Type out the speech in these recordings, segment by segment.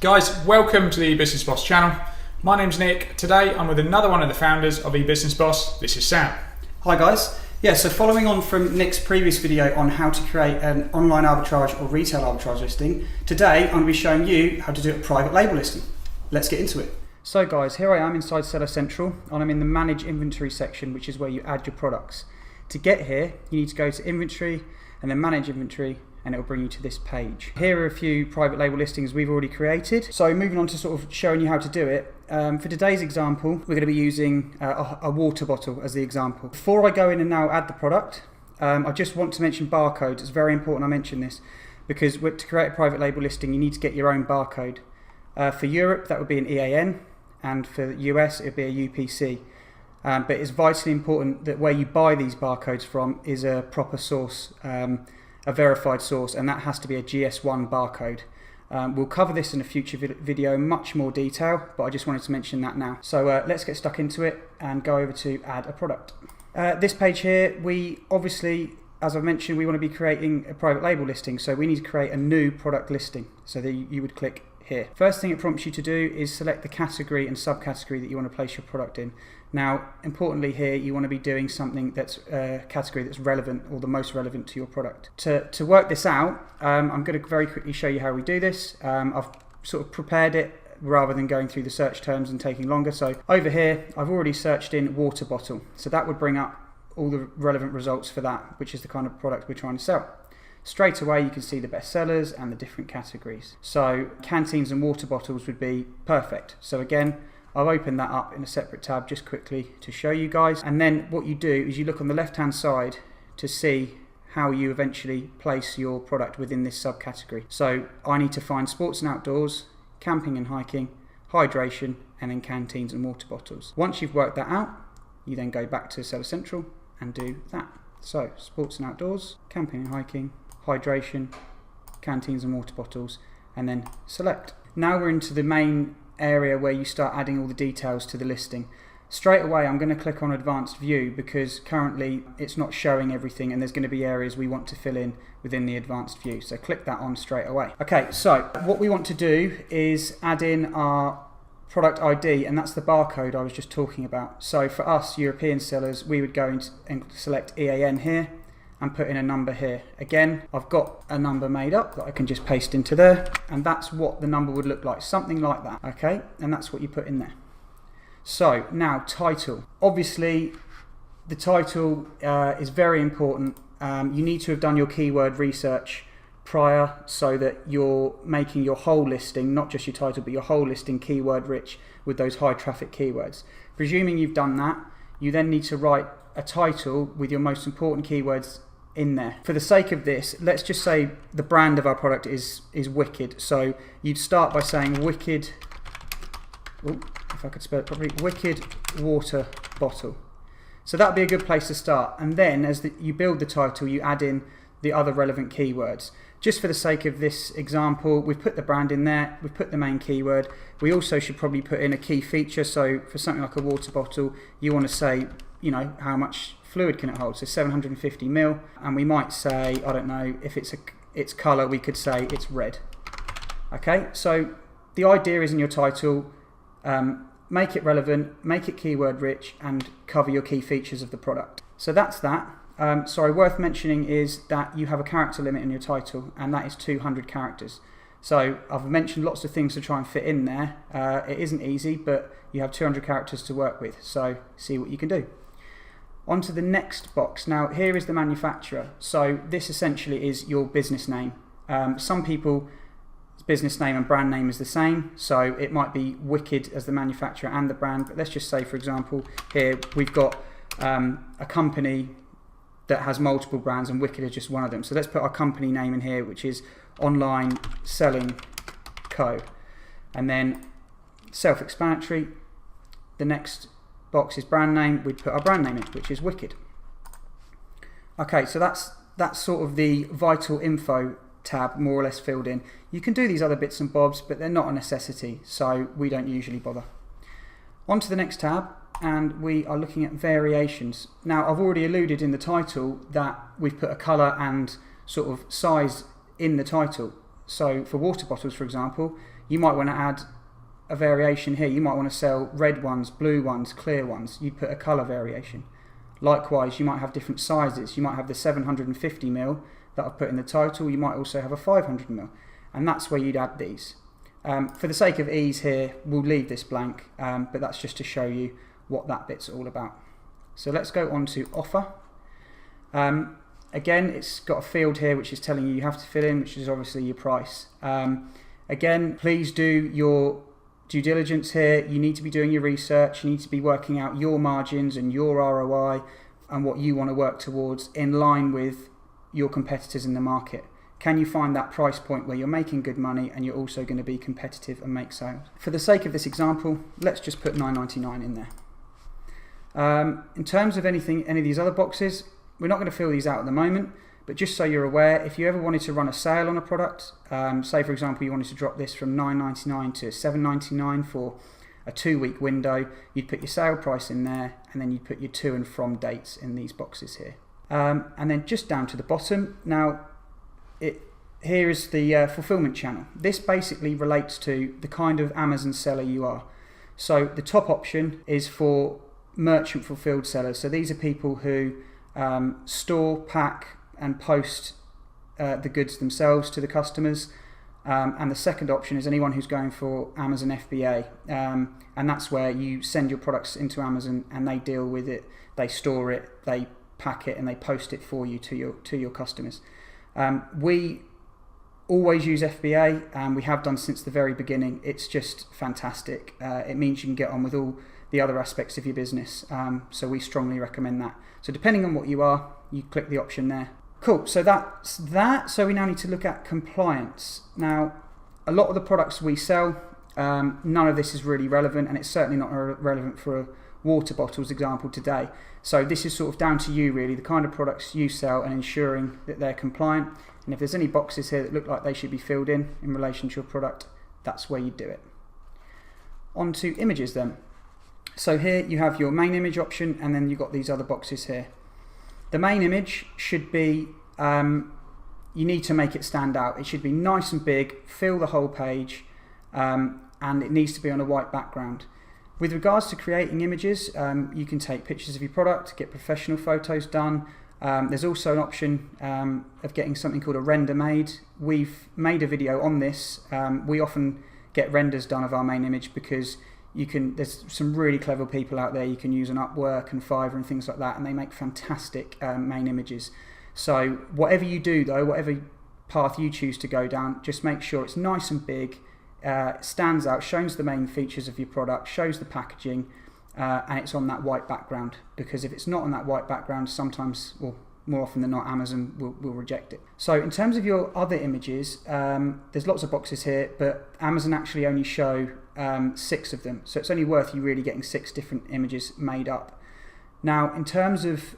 Guys, welcome to the eBusiness Boss channel. My name's Nick. Today I'm with another one of the founders of eBusiness Boss. This is Sam. Hi guys. Yeah, so following on from Nick's previous video on how to create an online arbitrage or retail arbitrage listing, today I'm going to be showing you how to do a private label listing. Let's get into it. So guys, here I am inside Seller Central and I'm in the Manage Inventory section, which is where you add your products. To get here, you need to go to Inventory and then Manage Inventory, and it will bring you to this page. Here are a few private label listings we've already created. So moving on to sort of showing you how to do it. For today's example, we're going to be using a water bottle as the example. Before I go in and now add the product, I just want to mention barcode. It's very important I mention this because to create a private label listing, you need to get your own barcode. For Europe, that would be an EAN, and for the US, it would be a UPC. But it's vitally important that where you buy these barcodes from is a proper source, a verified source, and that has to be a GS1 barcode. We'll cover this in a future video in much more detail, but I just wanted to mention that now. So let's get stuck into it and go over to add a product. This page here, we obviously, as I mentioned, we want to be creating a private label listing, so we need to create a new product listing. So that you would click here. First thing it prompts you to do is select the category and subcategory that you want to place your product in. Now, importantly here, you want to be doing something that's a category that's relevant or the most relevant to your product. To work this out, I'm going to very quickly show you how we do this. I've sort of prepared it rather than going through the search terms and taking longer. So over here, I've already searched in water bottle. So that would bring up all the relevant results for that, which is the kind of product we're trying to sell. Straight away, you can see the best sellers and the different categories. So canteens and water bottles would be perfect. So again, I'll open that up in a separate tab just quickly to show you guys. And then what you do is you look on the left-hand side to see how you eventually place your product within this subcategory. So I need to find sports and outdoors, camping and hiking, hydration, and then canteens and water bottles. Once you've worked that out, you then go back to Seller Central and do that. So sports and outdoors, camping and hiking, hydration, canteens and water bottles, and then select. Now we're into the main area where you start adding all the details to the listing. Straight away I'm going to click on advanced view because currently it's not showing everything and there's going to be areas we want to fill in within the advanced view. So click that on straight away. Okay, so what we want to do is add in our product ID, and that's the barcode I was just talking about. So for us European sellers, we would go and select EAN here and put in a number here. Again, I've got a number made up that I can just paste into there, and that's what the number would look like, something like that, okay? And that's what you put in there. So now title. Obviously, the title is very important. You need to have done your keyword research prior so that you're making your whole listing, not just your title, but your whole listing keyword rich with those high traffic keywords. Presuming you've done that, you then need to write a title with your most important keywords in there. For the sake of this, let's just say the brand of our product is Wicked. So you'd start by saying Wicked, if I could spell it properly, Wicked water bottle. So that'd be a good place to start. And then as you build the title, you add in the other relevant keywords. Just for the sake of this example, we've put the brand in there, we've put the main keyword. We also should probably put in a key feature. So for something like a water bottle, you want to say, you know, how much fluid can it hold? So 750 ml, and we might say, I don't know, if its color, we could say it's red. Okay, so the idea is in your title, make it relevant, make it keyword rich, and cover your key features of the product. So that's that. Sorry, worth mentioning is that you have a character limit in your title, and that is 200 characters. So I've mentioned lots of things to try and fit in there. It isn't easy, but you have 200 characters to work with, so see what you can do. On to the next box. Now here is the manufacturer. So this essentially is your business name. Some people's business name and brand name is the same, so it might be Wicked as the manufacturer and the brand, but let's just say, for example, here we've got a company that has multiple brands and Wicked is just one of them. So let's put our company name in here, which is Online Selling Co. And then self-explanatory, the next box is brand name, we'd put our brand name in, which is Wicked. Okay, so that's sort of the vital info tab more or less filled in. You can do these other bits and bobs, but they're not a necessity, so we don't usually bother. On to the next tab, and we are looking at variations. Now I've already alluded in the title that we've put a color and sort of size in the title. So for water bottles, for example, you might want to add a variation here. You might want to sell red ones, blue ones, clear ones. You'd put a colour variation. Likewise, you might have different sizes. You might have the 750ml that I've put in the title. You might also have a 500ml, and that's where you'd add these. For the sake of ease here, we'll leave this blank, but that's just to show you what that bit's all about. So let's go on to offer. Again, it's got a field here which is telling you have to fill in, which is obviously your price. Again, please do your due diligence here. You need to be doing your research. You need to be working out your margins and your ROI and what you want to work towards in line with your competitors in the market. Can you find that price point where you're making good money and you're also going to be competitive and make sales? For the sake of this example, let's just put $9.99 in there. In terms of any of these other boxes, we're not going to fill these out at the moment, but just so you're aware, if you ever wanted to run a sale on a product, say for example you wanted to drop this from $9.99 to $7.99 for a 2-week window, you'd put your sale price in there, and then you'd put your to and from dates in these boxes here. And then just down to the bottom, now here is the fulfillment channel. This basically relates to the kind of Amazon seller you are. So the top option is for merchant fulfilled sellers. So these are people who store, pack and post the goods themselves to the customers. And the second option is anyone who's going for Amazon FBA, and that's where you send your products into Amazon and they deal with it, they store it, they pack it and they post it for you to your customers. We always use FBA, and we have done since the very beginning. It's just fantastic. It means you can get on with all the other aspects of your business, so we strongly recommend that. So depending on what you are, you click the option there. Cool, so that's that. So we now need to look at compliance. Now, a lot of the products we sell, none of this is really relevant, and it's certainly not relevant for a water bottles example today. So this is sort of down to you really, the kind of products you sell and ensuring that they're compliant. And if there's any boxes here that look like they should be filled in relation to your product, that's where you do it. On to images then. So here you have your main image option, and then you've got these other boxes here. The main image should be, you need to make it stand out. It should be nice and big, fill the whole page, and it needs to be on a white background. With regards to creating images, you can take pictures of your product, get professional photos done. There's also an option of getting something called a render made. We've made a video on this. We often get renders done of our main image because there's some really clever people out there. You can use on Upwork and Fiverr and things like that, and they make fantastic main images. So whatever you do though, whatever path you choose to go down, just make sure it's nice and big, stands out, shows the main features of your product, shows the packaging, and it's on that white background, because if it's not on that white background, sometimes, well, more often than not, Amazon will reject it. So in terms of your other images, there's lots of boxes here, but Amazon actually only show 6 of them. So it's only worth you really getting 6 different images made up. Now, in terms of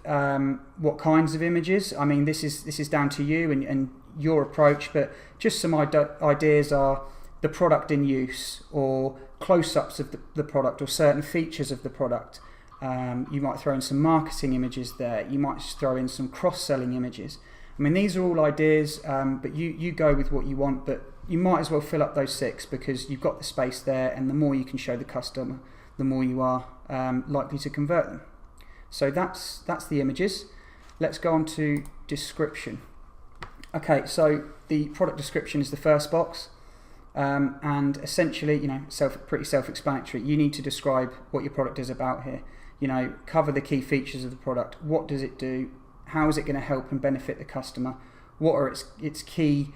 what kinds of images, I mean, this is down to you and your approach, but just some ideas are the product in use, or close-ups of the product, or certain features of the product. You might throw in some marketing images there. You might throw in some cross-selling images. I mean, these are all ideas, but you go with what you want, but you might as well fill up those 6 because you've got the space there, and the more you can show the customer, the more you are likely to convert them. So that's the images. Let's go on to description. Okay, so the product description is the first box. And essentially, pretty self-explanatory. You need to describe what your product is about here. Cover the key features of the product. What does it do? How is it going to help and benefit the customer? What are its key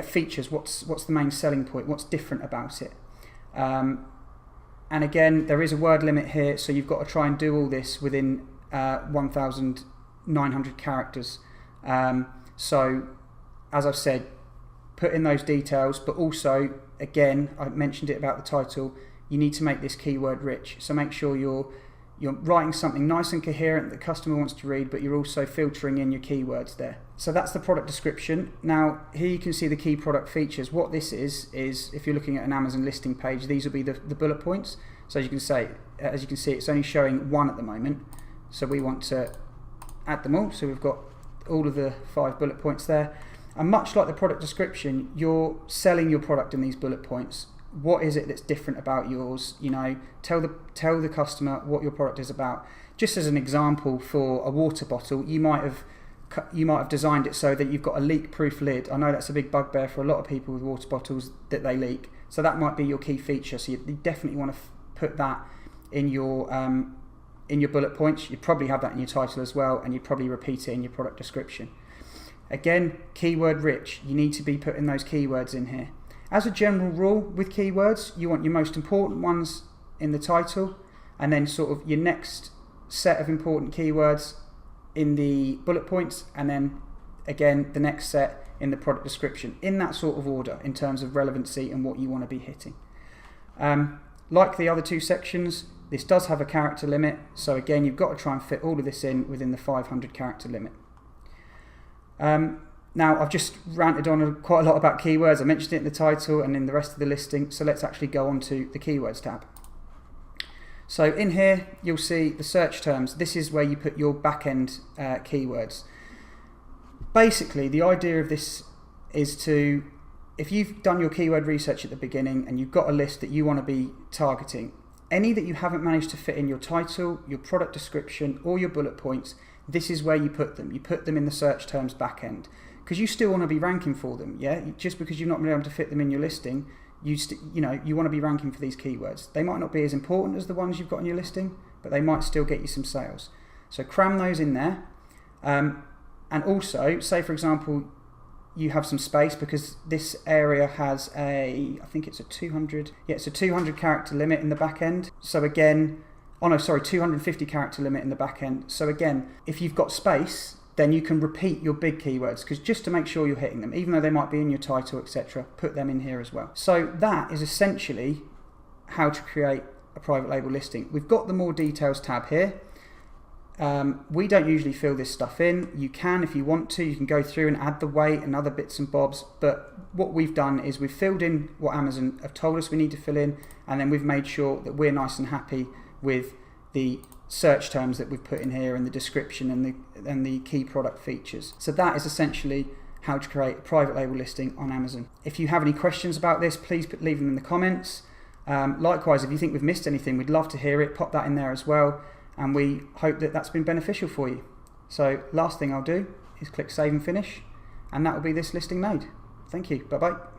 features? What's the main selling point? What's different about it? And again, there is a word limit here, so you've got to try and do all this within 1,900 characters. So, as I've said, put in those details, but also, again, I mentioned it about the title, you need to make this keyword rich. So make sure you're writing something nice and coherent that the customer wants to read, but you're also filtering in your keywords there. So that's the product description. Now, here you can see the key product features. What this is if you're looking at an Amazon listing page, these will be the bullet points. So as you can see, it's only showing 1 at the moment. So we want to add them all. So we've got all of the 5 bullet points there. And much like the product description, you're selling your product in these bullet points. What is it that's different about yours? You know, tell the customer what your product is about. Just as an example, for a water bottle, you might have designed it so that you've got a leak-proof lid. I know that's a big bugbear for a lot of people with water bottles, that they leak. So that might be your key feature. So you definitely want to put that in your bullet points. You probably have that in your title as well, and you probably repeat it in your product description. Again, keyword rich. You need to be putting those keywords in here. As a general rule with keywords, you want your most important ones in the title, and then sort of your next set of important keywords in the bullet points, and then again the next set in the product description, in that sort of order in terms of relevancy and what you want to be hitting. Like the other two sections, this does have a character limit, so again you've got to try and fit all of this in within the 500 character limit. Now, I've just ranted on quite a lot about keywords. I mentioned it in the title and in the rest of the listing, so let's actually go on to the keywords tab. So in here, you'll see the search terms. This is where you put your back-end keywords. Basically, the idea of this is to, if you've done your keyword research at the beginning and you've got a list that you want to be targeting, any that you haven't managed to fit in your title, your product description, or your bullet points, this is where you put them. You put them in the search terms back-end, because you still want to be ranking for them. Yeah, just because you've not been able to fit them in your listing, you want to be ranking for these keywords. They might not be as important as the ones you've got in your listing, but they might still get you some sales. So cram those in there, and also say, for example, you have some space, because this area has I think it's a 200. Yeah, it's a 200 character limit in the back end. So again, 250 character limit in the back end. So again, if you've got space, then you can repeat your big keywords, because just to make sure you're hitting them, even though they might be in your title, etc., put them in here as well. So that is essentially how to create a private label listing. We've got the more details tab here. We don't usually fill this stuff in. You can if you want to. You can go through and add the weight and other bits and bobs, but what we've done is we've filled in what Amazon have told us we need to fill in, and then we've made sure that we're nice and happy with the search terms that we've put in here and the description and the key product features. So that is essentially how to create a private label listing on Amazon. If you have any questions about this, please leave them in the comments. Likewise, if you think we've missed anything, we'd love to hear it. Pop that in there as well, and we hope that that's been beneficial for you. So last thing I'll do is click save and finish, and that will be this listing made. Thank you. Bye bye.